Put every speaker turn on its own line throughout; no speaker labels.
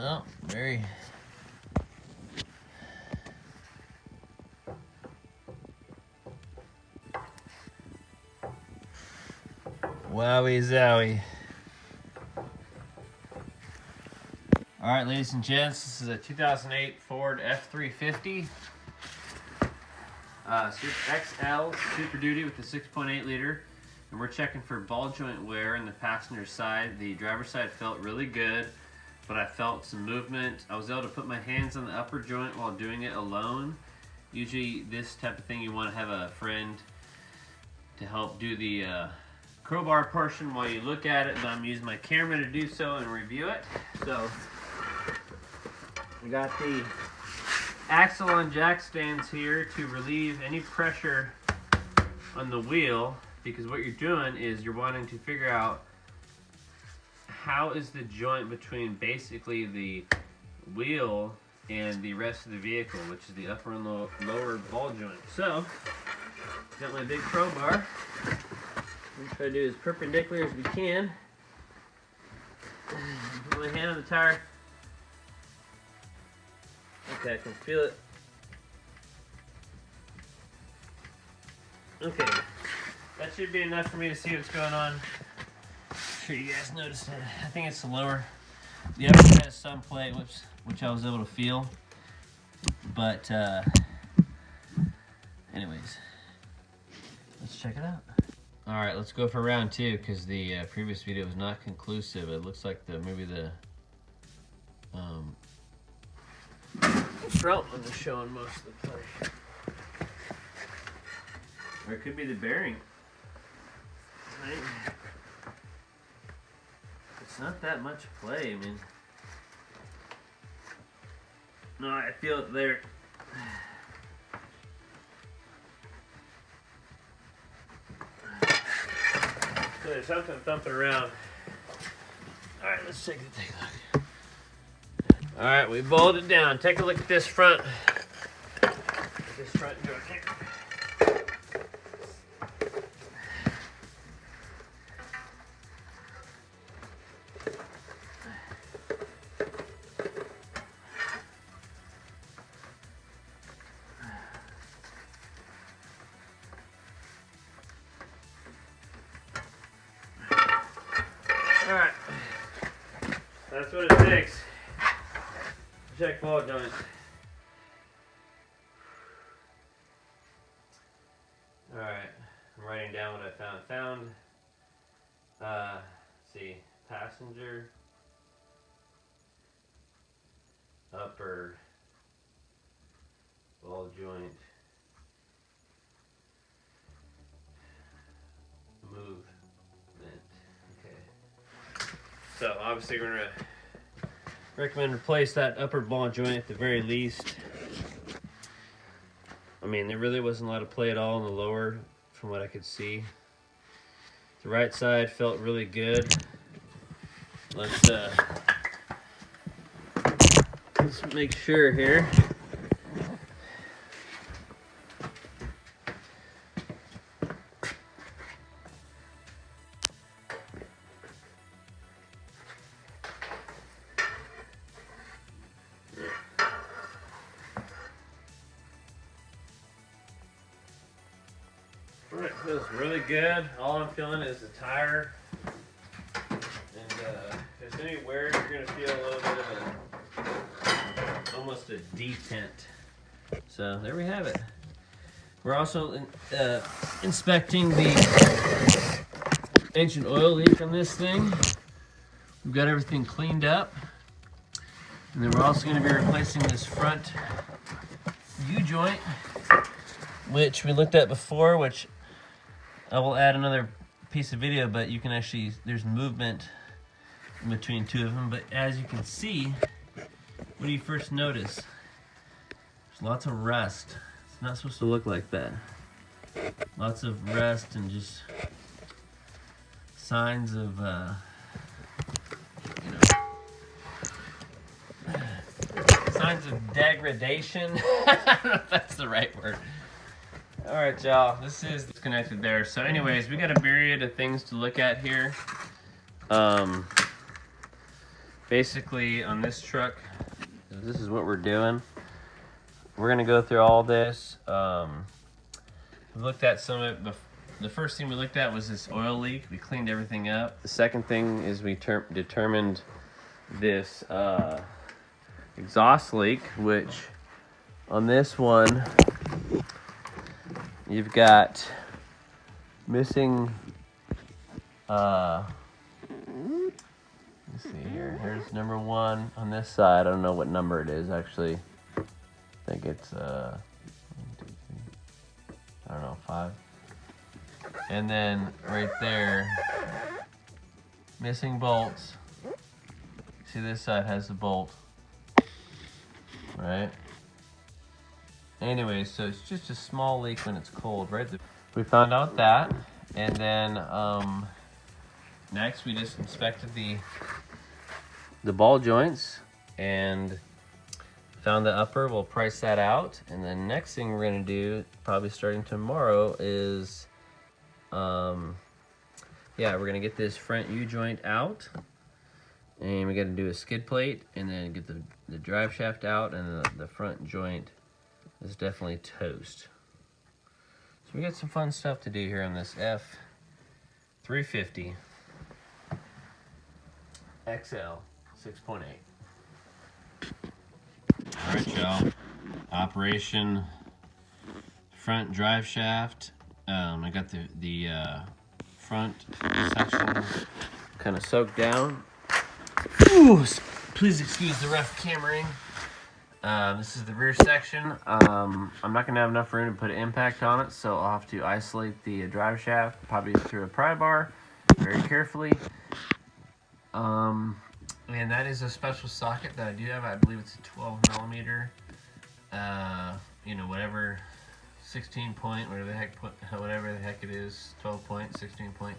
Oh, very. Wowie zowie. All right, ladies and gents, this is a 2008 Ford F350 XL Super Duty with the 6.8 liter. And we're checking for ball joint wear in the passenger side. The driver's side felt really good, but I felt some movement. I was able to put my hands on the upper joint while doing it alone. Usually this type of thing you want to have a friend to help do the crowbar portion while you look at it, but I'm using my camera to do so and review it. So we got the axle on jack stands here to relieve any pressure on the wheel, because what you're doing is you're wanting to figure out how is the joint between basically the wheel and the rest of the vehicle, which is the upper and lower ball joint. So, got my big crowbar. I'm going to try to do as perpendicular as we can. Put my hand on the tire. Okay, I can feel it. Okay, that should be enough for me to see what's going on. I'm sure you guys noticed it. I think it's the lower. The upper has some play, which I was able to feel. But, anyways, let's check it out. All right, let's go for round two, because the previous video was not conclusive. It looks like maybe the front one is showing most of the play. Or it could be the bearing. Right? It's not that much play, I mean. No, I feel it there. So there's something thumping around. Alright, let's take a look. Alright, we bolted it down. Take a look at this front. This front joint here. Alright, that's what it takes. Check ball joints. Alright, I'm writing down what I found. Let's see, passenger, upper ball joint, movement. Okay. So obviously we're gonna recommend replace that upper ball joint at the very least. I mean, there really wasn't a lot of play at all in the lower from what I could see. The right side felt really good. Let's make sure here. It feels really good. All I'm feeling is the tire. And if there's any wear, you're going to feel a little bit of almost a detent. So there we have it. We're also inspecting the engine oil leak on this thing. We've got everything cleaned up. And then we're also going to be replacing this front U-joint, which we looked at before, which I will add another piece of video, but you can actually, there's movement in between two of them. But as you can see, what do you first notice? There's lots of rust. It's not supposed to look like that. Lots of rust and just signs of, signs of degradation. I don't know if that's the right word. All right, y'all, this is disconnected there. So anyways, we got a myriad of things to look at here. basically on this truck, this is what we're doing. We're gonna go through all this. We looked at some of it. The first thing we looked at was this oil leak. We cleaned everything up. The second thing is we determined this exhaust leak, which on this one you've got missing. Let's see here. Here's number 1 on this side. I don't know what number it is actually. I think it's 1, 2, 3. I don't know, 5. And then right there, missing bolts. See, this side has the bolt, right? Anyway, so it's just a small leak when it's cold, right? We found out that, and then next we just inspected the ball joints and found the upper. We'll price that out, and the next thing we're gonna do, probably starting tomorrow, is yeah, we're gonna get this front U-joint out, and we gotta do a skid plate, and then get the drive shaft out, and the front joint is definitely toast. So we got some fun stuff to do here on this F350 XL 6.8. All right, y'all. Operation front drive shaft. I got the front section kind of soaked down. Ooh, please excuse the rough cameraing. This is the rear section. I'm not gonna have enough room to put an impact on it, so I'll have to isolate the drive shaft, probably through a pry bar, very carefully. And that is a special socket that I do have. I believe it's a 12 millimeter. You know, whatever, 16 point, whatever the heck it is, 12 point, 16 point.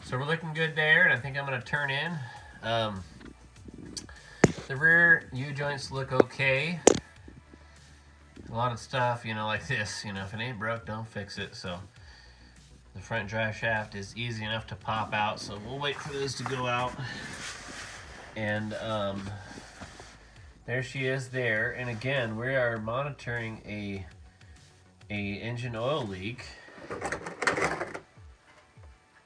So we're looking good there, and I think I'm gonna turn in. The rear U-joints look okay. A lot of stuff, you know, like this, you know, if it ain't broke, don't fix it. So the front drive shaft is easy enough to pop out, so we'll wait for those to go out. And there she is there. And again, we are monitoring a engine oil leak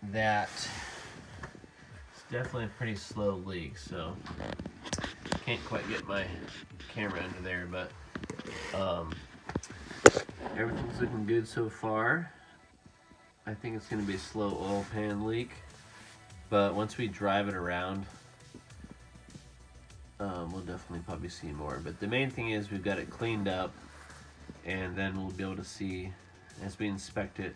that is definitely a pretty slow leak, so can't quite get my camera under there, but everything's looking good so far. I think it's going to be a slow oil pan leak, but once we drive it around, we'll definitely probably see more. But the main thing is we've got it cleaned up, and then we'll be able to see as we inspect it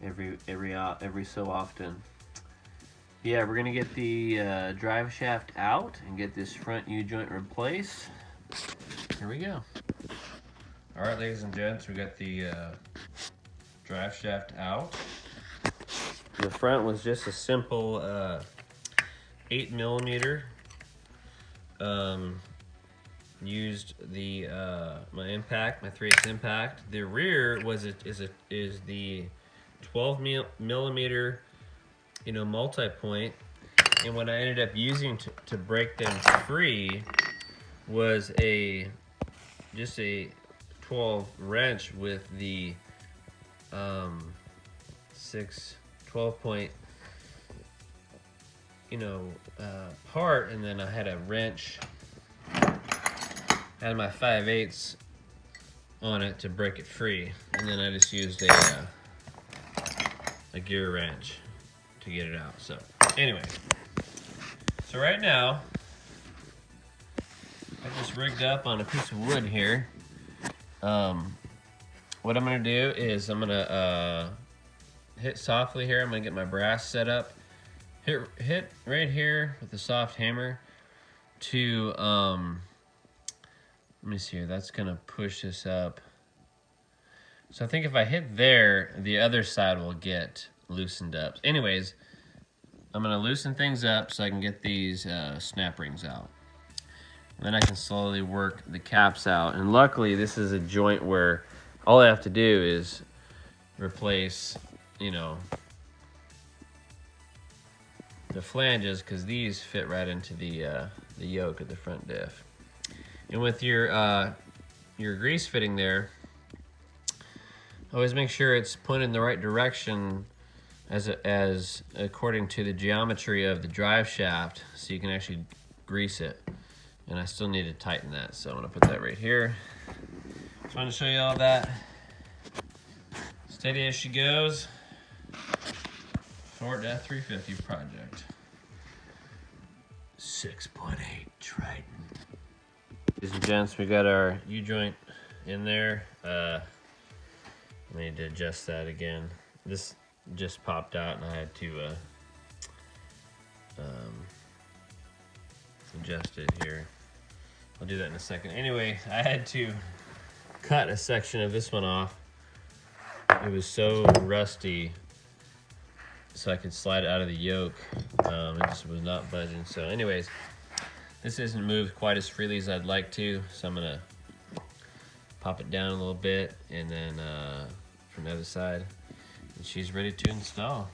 every so often. Yeah, we're gonna get the drive shaft out and get this front U-joint replaced. Here we go. All right, ladies and gents, we got the drive shaft out. The front was just a simple 8 millimeter. Used the my impact, my 3/8 impact. The rear is the 12 millimeter, you know, multi-point, and what I ended up using to break them free was just a 12 wrench with the 12 point, you know, part, and then I had a wrench, had my 5/8 on it to break it free, and then I just used a gear wrench to get it out. So anyway, so right now I just rigged up on a piece of wood here. What I'm gonna do is I'm gonna hit softly here. I'm gonna get my brass set up. Hit right here with the soft hammer to let me see here. That's gonna push this up. So I think if I hit there, the other side will get loosened up. Anyways, I'm gonna loosen things up so I can get these snap rings out. And then I can slowly work the caps out. And luckily, this is a joint where all I have to do is replace, you know, flanges, because these fit right into the yoke of the front diff. And with your grease fitting there, always make sure it's pointed in the right direction as according to the geometry of the drive shaft, so you can actually grease it. And I still need to tighten that, so I'm gonna put that right here. Just wanted to show you all that. Steady as she goes. Ford F350 project. 6.8 Triton. Ladies and gents, we got our U-joint in there. I need to adjust that again. This just popped out and I had to adjust it here. I'll do that in a second. Anyway, I had to cut a section of this one off. It was so rusty, so I could slide it out of the yoke. It just was not budging. So anyways, this isn't moved quite as freely as I'd like to, so I'm gonna pop it down a little bit, and then from the other side, and she's ready to install.